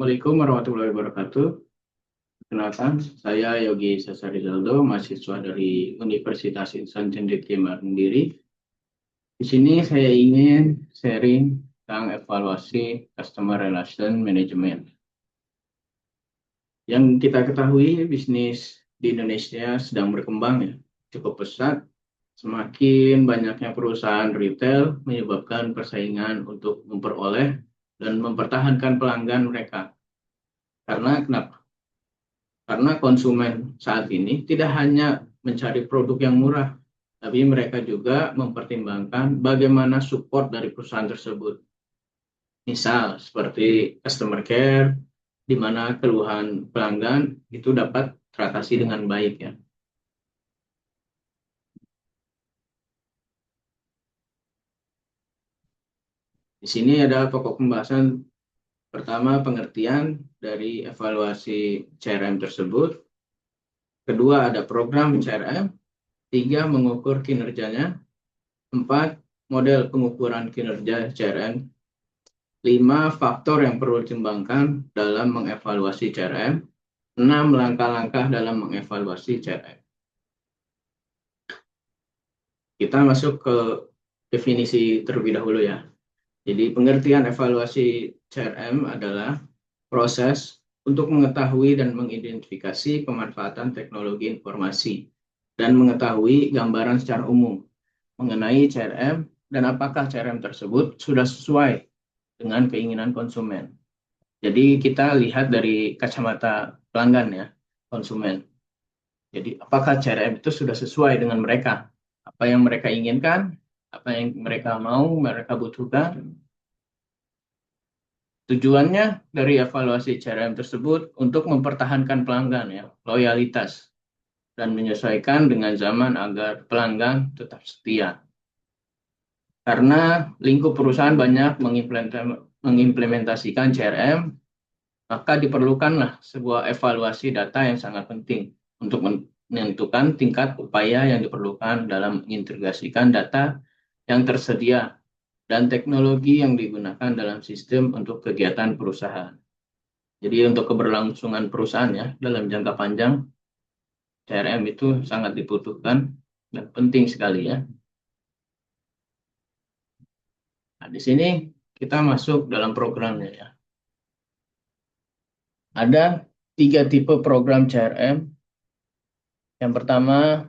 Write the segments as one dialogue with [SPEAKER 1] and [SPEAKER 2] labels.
[SPEAKER 1] Assalamualaikum warahmatullahi wabarakatuh. Perkenalkan, saya Yogi Sasarizaldo, mahasiswa dari Universitas Insan Cendekia Mandiri. Di sini saya ingin sharing tentang evaluasi Customer Relation Management. Yang kita ketahui, bisnis di Indonesia sedang berkembang ya, cukup pesat. Semakin banyaknya perusahaan retail menyebabkan persaingan untuk memperoleh dan mempertahankan pelanggan mereka. Karena kenapa? Karena konsumen saat ini tidak hanya mencari produk yang murah, tapi mereka juga mempertimbangkan bagaimana support dari perusahaan tersebut. Misal seperti customer care, di mana keluhan pelanggan itu dapat teratasi dengan baik ya. Di sini ada pokok pembahasan. Pertama, pengertian dari evaluasi CRM tersebut. Kedua, ada program CRM. Tiga, mengukur kinerjanya. Empat, model pengukuran kinerja CRM. 5 faktor yang perlu dikembangkan dalam mengevaluasi CRM. 6 langkah-langkah dalam mengevaluasi CRM. Kita masuk ke definisi terlebih dahulu ya. Jadi pengertian evaluasi CRM adalah proses untuk mengetahui dan mengidentifikasi pemanfaatan teknologi informasi dan mengetahui gambaran secara umum mengenai CRM dan apakah CRM tersebut sudah sesuai dengan keinginan konsumen. Jadi kita lihat dari kacamata pelanggan ya, konsumen. Jadi apakah CRM itu sudah sesuai dengan mereka? Apa yang mereka inginkan, apa yang mereka mau, mereka butuhkan. Tujuannya dari evaluasi CRM tersebut untuk mempertahankan pelanggan ya, loyalitas dan menyesuaikan dengan zaman agar pelanggan tetap setia. Karena lingkup perusahaan banyak mengimplementasikan CRM, maka diperlukanlah sebuah evaluasi data yang sangat penting untuk menentukan tingkat upaya yang diperlukan dalam mengintegrasikan data yang tersedia dan teknologi yang digunakan dalam sistem untuk kegiatan perusahaan. Jadi untuk keberlangsungan perusahaan ya dalam jangka panjang, CRM itu sangat dibutuhkan dan penting sekali ya. Nah, di sini kita masuk dalam programnya ya. Ada 3 tipe program CRM. Yang pertama,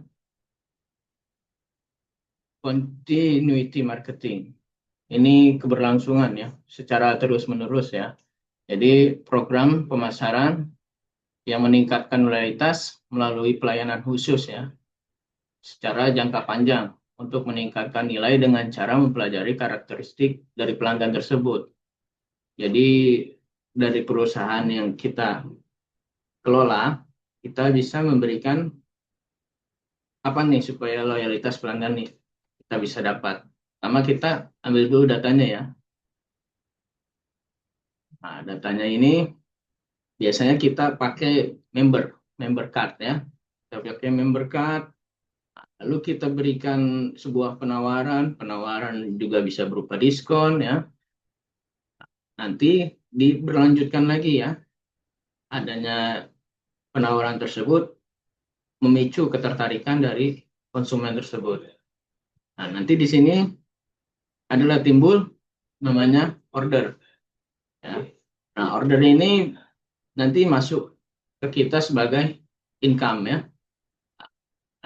[SPEAKER 1] continuity marketing. Ini keberlangsungan ya, secara terus-menerus ya. Jadi program pemasaran yang meningkatkan loyalitas melalui pelayanan khusus ya, secara jangka panjang untuk meningkatkan nilai dengan cara mempelajari karakteristik dari pelanggan tersebut. Jadi dari perusahaan yang kita kelola, kita bisa memberikan apa nih supaya loyalitas pelanggan nih kita bisa dapat. Pertama kita ambil dulu datanya ya. Nah, datanya ini biasanya kita pakai member card ya. Kita pakai member card, lalu kita berikan sebuah penawaran juga bisa berupa diskon ya. Nanti diberlanjutkan lagi ya, adanya penawaran tersebut memicu ketertarikan dari konsumen tersebut. Nah, nanti di sini adalah timbul namanya order. Ya. Nah, order ini nanti masuk ke kita sebagai income ya.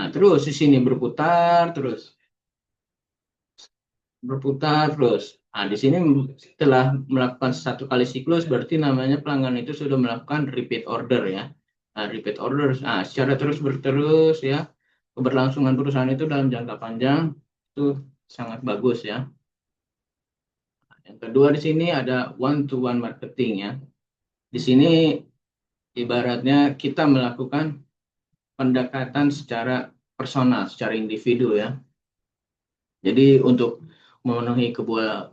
[SPEAKER 1] Nah, terus di sini berputar terus. Nah, di sini setelah melakukan satu kali siklus berarti namanya pelanggan itu sudah melakukan repeat order ya. Nah, repeat order, nah, secara terus berterus ya, keberlangsungan perusahaan itu dalam jangka panjang itu sangat bagus ya. Yang kedua di sini ada one to one marketing ya. Di sini ibaratnya kita melakukan pendekatan secara personal, secara individu ya. Jadi untuk memenuhi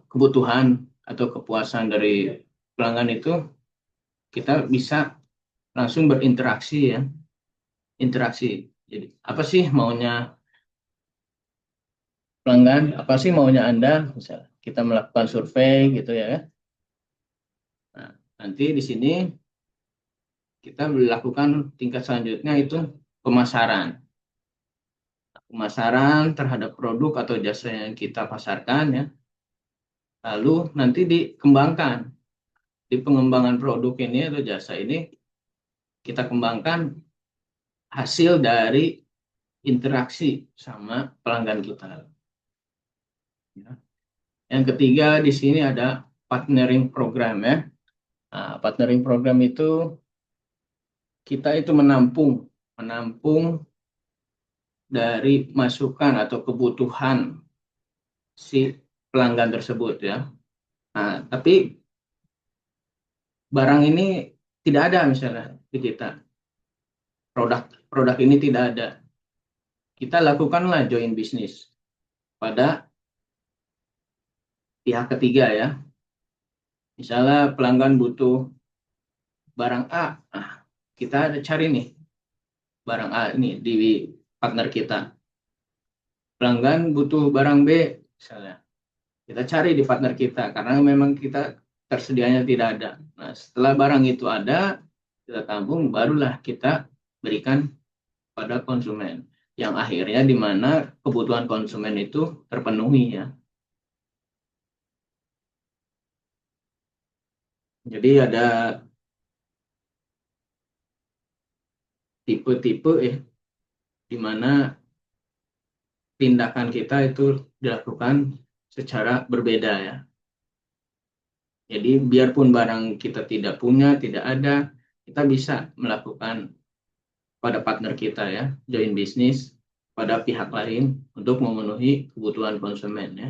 [SPEAKER 1] kebutuhan atau kepuasan dari pelanggan itu kita bisa langsung berinteraksi ya, interaksi. Jadi apa sih maunya pelanggan, apa sih maunya Anda? Misalnya kita melakukan survei gitu ya. Nah, Nanti di sini kita melakukan tingkat selanjutnya itu pemasaran. Pemasaran terhadap produk atau jasa yang kita pasarkan ya. Lalu nanti dikembangkan. Di pengembangan produk ini atau jasa ini kita kembangkan hasil dari interaksi sama pelanggan kita. Ya. Yang ketiga di sini ada partnering program ya. Nah, partnering program itu kita itu menampung dari masukan atau kebutuhan si pelanggan tersebut ya. Nah, tapi barang ini tidak ada misalnya di kita. Produk ini tidak ada. Kita lakukanlah join bisnis pada pihak ketiga ya. Misalnya pelanggan butuh barang A, nah, kita ada cari nih barang A ini di partner kita. Pelanggan butuh barang B, misalnya. Kita cari di partner kita karena memang kita tersedianya tidak ada. Nah, setelah barang itu ada, kita tampung, barulah kita berikan pada konsumen. Yang akhirnya di mana kebutuhan konsumen itu terpenuhi ya. Jadi ada tipe-tipe ya, di mana tindakan kita itu dilakukan secara berbeda ya. Jadi biarpun barang kita tidak punya, tidak ada, kita bisa melakukan pada partner kita ya, join bisnis pada pihak lain untuk memenuhi kebutuhan konsumen ya.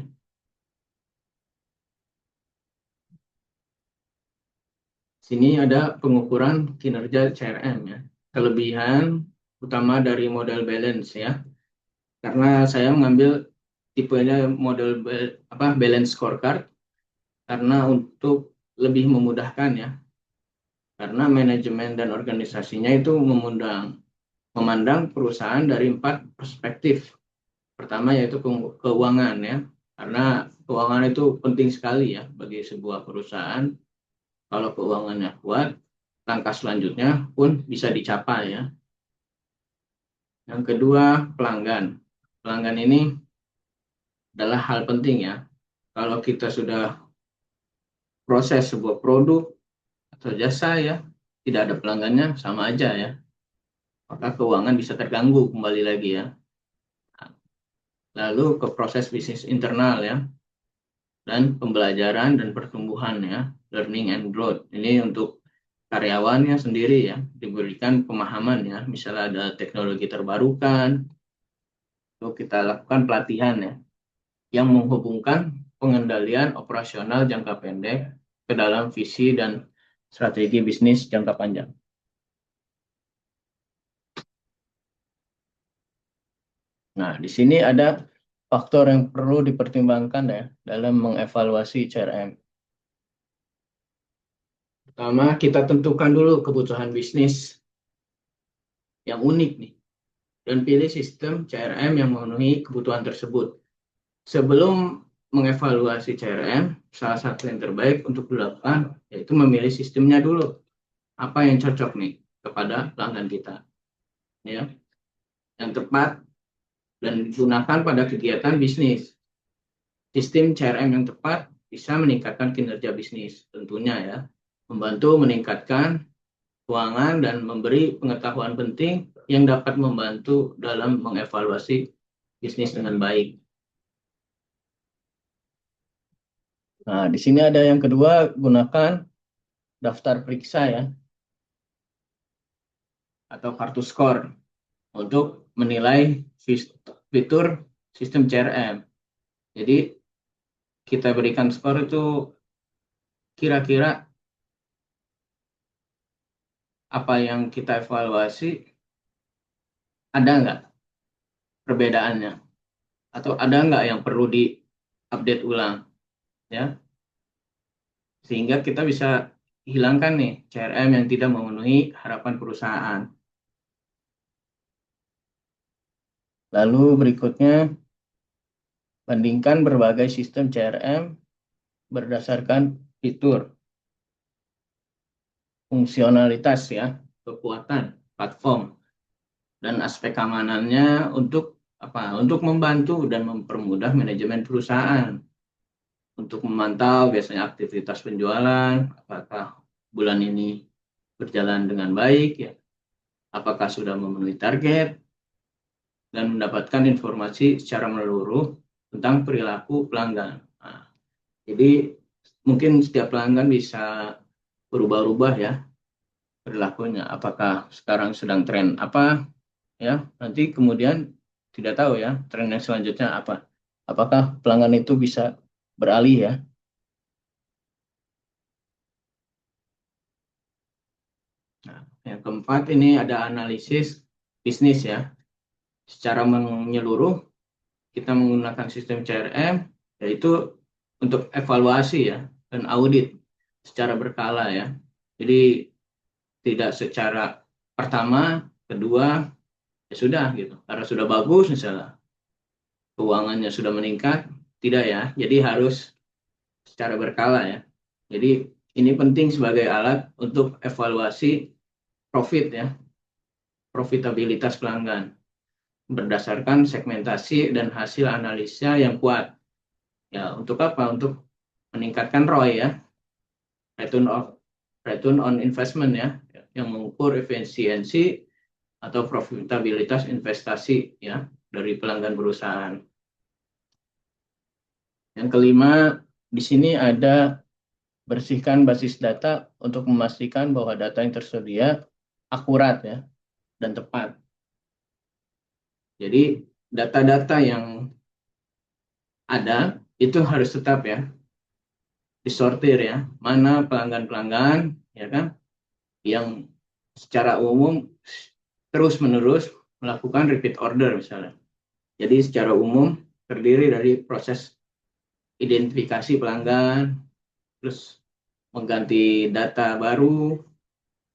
[SPEAKER 1] Sini ada pengukuran kinerja CRM ya. Kelebihan utama dari model balance ya. Karena saya mengambil tipenya model balance scorecard karena untuk lebih memudahkan ya. Karena manajemen dan organisasinya itu memandang perusahaan dari 4 perspektif. Pertama yaitu keuangan ya. Karena keuangan itu penting sekali ya bagi sebuah perusahaan. Kalau keuangannya kuat, langkah selanjutnya pun bisa dicapai ya. Yang kedua, pelanggan. Pelanggan ini adalah hal penting ya. Kalau kita sudah proses sebuah produk atau jasa ya, tidak ada pelanggannya sama aja ya. Maka keuangan bisa terganggu kembali lagi ya. Lalu ke proses bisnis internal ya, dan pembelajaran dan pertumbuhan ya, learning and growth. Ini untuk karyawannya sendiri ya, diberikan pemahaman ya, misalnya ada teknologi terbarukan, itu kita lakukan pelatihan ya, yang menghubungkan pengendalian operasional jangka pendek ke dalam visi dan strategi bisnis jangka panjang. Nah, di sini ada faktor yang perlu dipertimbangkan ya dalam mengevaluasi CRM. Pertama, kita tentukan dulu kebutuhan bisnis yang unik nih dan pilih sistem CRM yang memenuhi kebutuhan tersebut. Sebelum mengevaluasi CRM, salah satu yang terbaik untuk dilakukan yaitu memilih sistemnya dulu. Apa yang cocok nih kepada pelanggan kita, ya, yang tepat dan digunakan pada kegiatan bisnis. Sistem CRM yang tepat bisa meningkatkan kinerja bisnis, tentunya ya, membantu meningkatkan keuangan dan memberi pengetahuan penting yang dapat membantu dalam mengevaluasi bisnis dengan baik. Nah, di sini ada yang kedua, gunakan daftar periksa ya, atau kartu skor untuk menilai fitur sistem CRM. Jadi kita berikan skor itu kira-kira apa yang kita evaluasi ada nggak perbedaannya atau ada nggak yang perlu diupdate ulang ya, sehingga kita bisa hilangkan nih CRM yang tidak memenuhi harapan perusahaan. Lalu berikutnya, bandingkan berbagai sistem CRM berdasarkan fitur. fungsionalitas ya, kekuatan platform dan aspek keamanannya untuk apa? Untuk membantu dan mempermudah manajemen perusahaan untuk memantau biasanya aktivitas penjualan, apakah bulan ini berjalan dengan baik ya, apakah sudah memenuhi target, dan mendapatkan informasi secara menyeluruh tentang perilaku pelanggan. Nah, jadi mungkin setiap pelanggan bisa berubah-ubah ya perilakunya. Apakah sekarang sedang tren apa ya? Nanti kemudian tidak tahu ya tren yang selanjutnya apa. Apakah pelanggan itu bisa beralih ya? Nah, yang keempat ini ada analisis bisnis ya. Secara menyeluruh kita menggunakan sistem CRM yaitu untuk evaluasi ya dan audit secara berkala ya. Jadi tidak secara pertama, kedua ya sudah gitu. Karena sudah bagus misalnya keuangannya sudah meningkat, tidak ya. Jadi harus secara berkala ya. Jadi ini penting sebagai alat untuk evaluasi profit ya, profitabilitas pelanggan berdasarkan segmentasi dan hasil analisa yang kuat. Ya, untuk apa? Untuk meningkatkan ROI ya, return of return on investment ya, yang mengukur efisiensi atau profitabilitas investasi ya dari pelanggan perusahaan. Yang kelima, di sini ada bersihkan basis data untuk memastikan bahwa data yang tersedia akurat ya dan tepat. Jadi data-data yang ada itu harus tetap ya disortir ya, mana pelanggan-pelanggan ya kan yang secara umum terus-menerus melakukan repeat order misalnya. Jadi secara umum terdiri dari proses identifikasi pelanggan, terus mengganti data baru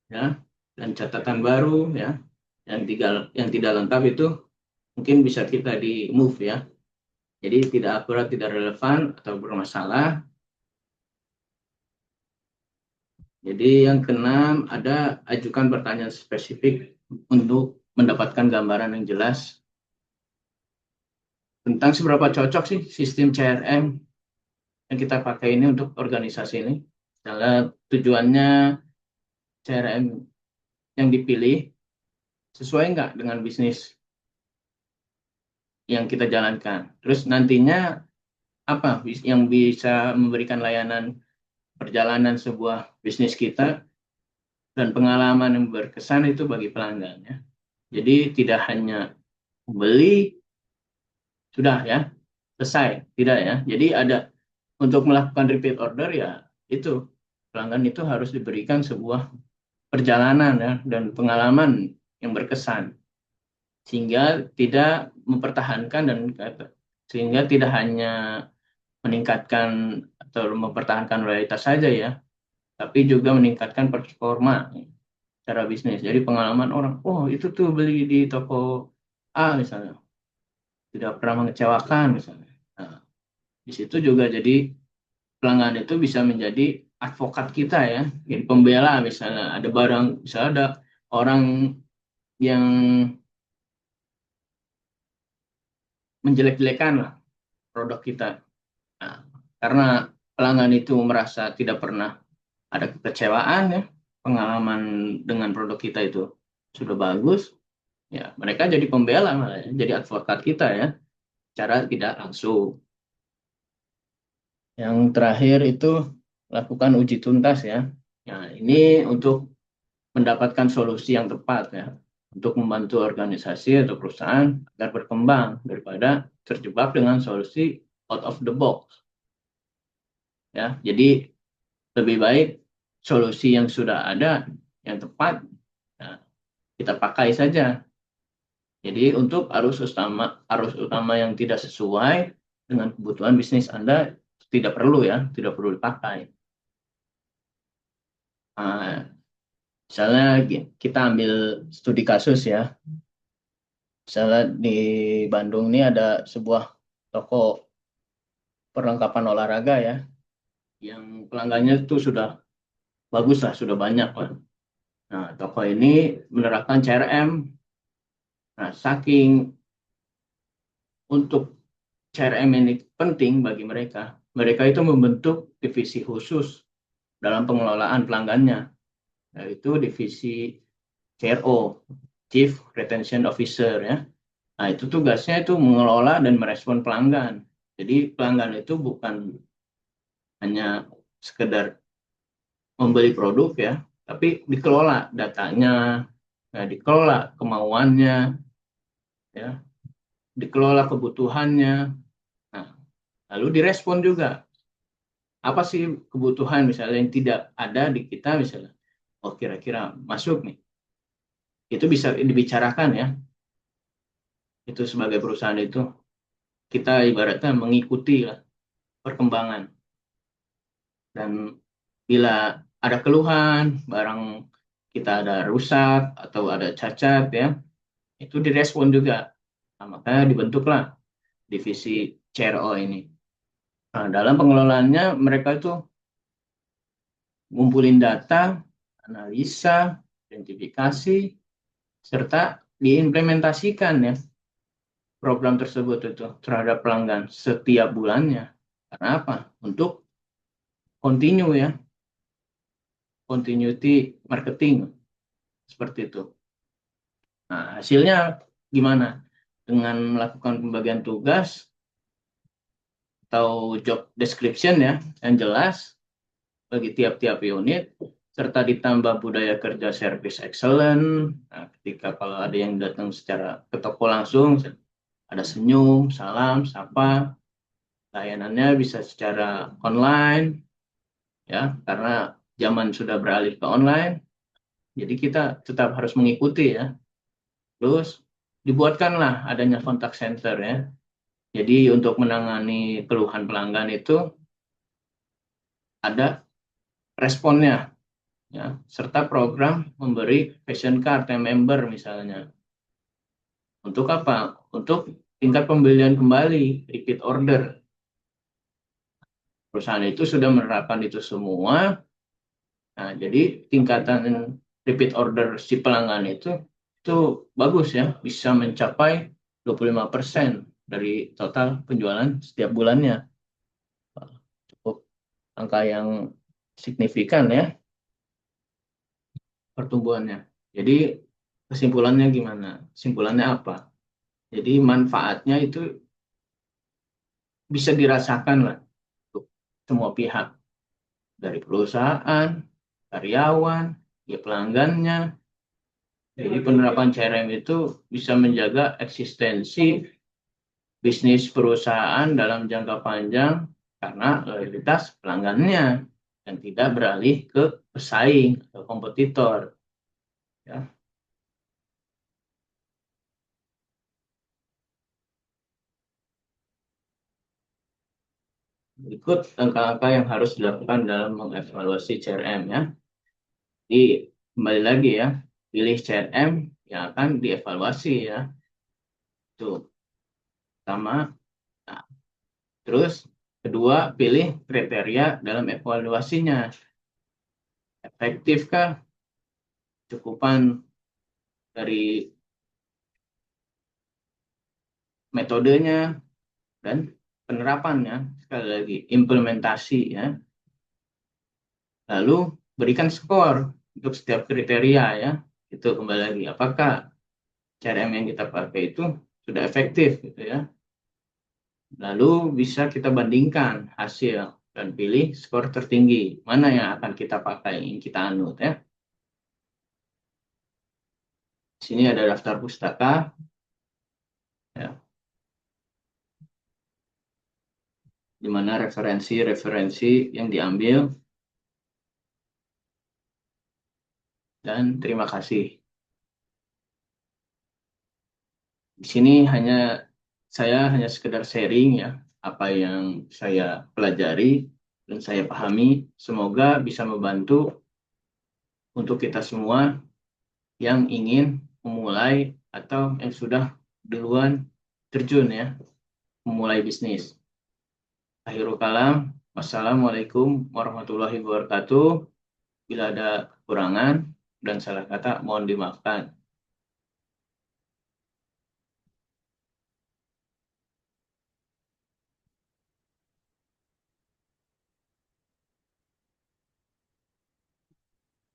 [SPEAKER 1] ya dan catatan baru ya. Yang tidak lengkap itu mungkin bisa kita di move ya. Jadi tidak akurat, tidak relevan atau bermasalah. Jadi yang keenam ada ajukan pertanyaan spesifik untuk mendapatkan gambaran yang jelas tentang seberapa cocok sih sistem CRM yang kita pakai ini untuk organisasi ini. Misalnya tujuannya CRM yang dipilih sesuai nggak dengan bisnis yang kita jalankan. Terus nantinya apa yang bisa memberikan layanan perjalanan sebuah bisnis kita dan pengalaman yang berkesan itu bagi pelanggan ya. Jadi tidak hanya beli sudah ya selesai, tidak ya. Jadi ada untuk melakukan repeat order ya itu pelanggan itu harus diberikan sebuah perjalanan ya dan pengalaman yang berkesan sehingga tidak mempertahankan dan sehingga tidak hanya meningkatkan atau mempertahankan loyalitas saja ya, tapi juga meningkatkan performa secara bisnis. Jadi pengalaman orang, oh itu tuh beli di toko A misalnya, tidak pernah mengecewakan misalnya. Nah, di situ juga jadi pelanggan itu bisa menjadi advokat kita ya, jadi pembela misalnya ada barang, misalnya ada orang yang menjelek-jelekan lah produk kita. Nah, karena pelanggan itu merasa tidak pernah ada kekecewaan ya, pengalaman dengan produk kita itu sudah bagus, ya mereka jadi pembela malah ya, jadi advokat kita ya, cara tidak langsung. Yang terakhir itu lakukan uji tuntas ya. Nah, ini untuk mendapatkan solusi yang tepat ya, untuk membantu organisasi atau perusahaan agar berkembang daripada terjebak dengan solusi out of the box. Ya, jadi lebih baik solusi yang sudah ada yang tepat ya, kita pakai saja. Jadi untuk arus utama yang tidak sesuai dengan kebutuhan bisnis Anda tidak perlu ya, tidak perlu dipakai. Nah, misalnya kita ambil studi kasus ya. Misalnya di Bandung ini ada sebuah toko perlengkapan olahraga ya, yang pelanggannya itu sudah bagus lah, sudah banyak lah. Nah, toko ini menerapkan CRM. Nah, saking untuk CRM ini penting bagi mereka, mereka itu membentuk divisi khusus dalam pengelolaan pelanggannya, yaitu divisi CRO, Chief Retention Officer ya. Nah, itu tugasnya itu mengelola dan merespon pelanggan. Jadi pelanggan itu bukan hanya sekedar membeli produk ya, tapi dikelola datanya, ya, dikelola kemauannya, ya, dikelola kebutuhannya. Nah, lalu direspon juga. Apa sih kebutuhan misalnya yang tidak ada di kita misalnya? Oh, kira-kira masuk nih. Itu bisa dibicarakan ya. Itu sebagai perusahaan itu kita ibaratnya mengikuti lah perkembangan, dan bila ada keluhan, barang kita ada rusak atau ada cacat ya, itu direspon juga. Nah, makanya dibentuklah divisi CRO ini. Nah, dalam pengelolaannya mereka itu ngumpulin data, analisa, identifikasi, serta diimplementasikan ya program tersebut itu terhadap pelanggan setiap bulannya. Karena apa? Untuk continue ya, continuity marketing seperti itu. Nah, hasilnya gimana? Dengan melakukan pembagian tugas atau job description ya yang jelas bagi tiap-tiap unit, serta ditambah budaya kerja service excellent. Nah, ketika kalau ada yang datang secara ke toko langsung, ada senyum, salam, sapa, layanannya bisa secara online ya, karena zaman sudah beralih ke online, jadi kita tetap harus mengikuti ya. Terus dibuatkanlah adanya kontak center ya. Jadi untuk menangani keluhan pelanggan itu ada responnya ya, serta program memberi passion card yang member misalnya. Untuk apa? Untuk tingkat pembelian kembali, repeat order. Perusahaan itu sudah menerapkan itu semua. Nah, jadi tingkatan repeat order si pelanggan itu bagus ya, bisa mencapai 25% dari total penjualan setiap bulannya. Cukup angka yang signifikan ya pertumbuhannya. Jadi kesimpulannya gimana? Kesimpulannya apa? Jadi manfaatnya itu bisa dirasakan lah untuk semua pihak, dari perusahaan, karyawan, ya pelanggannya. Jadi penerapan CRM itu bisa menjaga eksistensi bisnis perusahaan dalam jangka panjang karena loyalitas pelanggannya dan tidak beralih ke pesaing atau kompetitor. Ya. Berikut langkah-langkah yang harus dilakukan dalam mengevaluasi CRM ya. Jadi kembali lagi ya, pilih CRM yang akan dievaluasi ya. Itu pertama. Nah, terus kedua, pilih kriteria dalam evaluasinya. Efektifkah cukupan dari metodenya dan penerapannya, sekali lagi implementasi ya. Lalu berikan skor untuk setiap kriteria ya. Itu kembali lagi apakah CRM yang kita pakai itu sudah efektif gitu ya. Lalu bisa kita bandingkan hasil dan pilih skor tertinggi mana yang akan kita pakai, yang kita anut ya. Di sini ada daftar pustaka ya, di mana referensi-referensi yang diambil, dan terima kasih. Di sini saya hanya sekedar sharing ya apa yang saya pelajari dan saya pahami. Semoga bisa membantu untuk kita semua yang ingin memulai atau yang sudah duluan terjun ya memulai bisnis. Akhirul kalam, wassalamualaikum warahmatullahi wabarakatuh. Bila ada kekurangan dan salah kata mohon dimaafkan.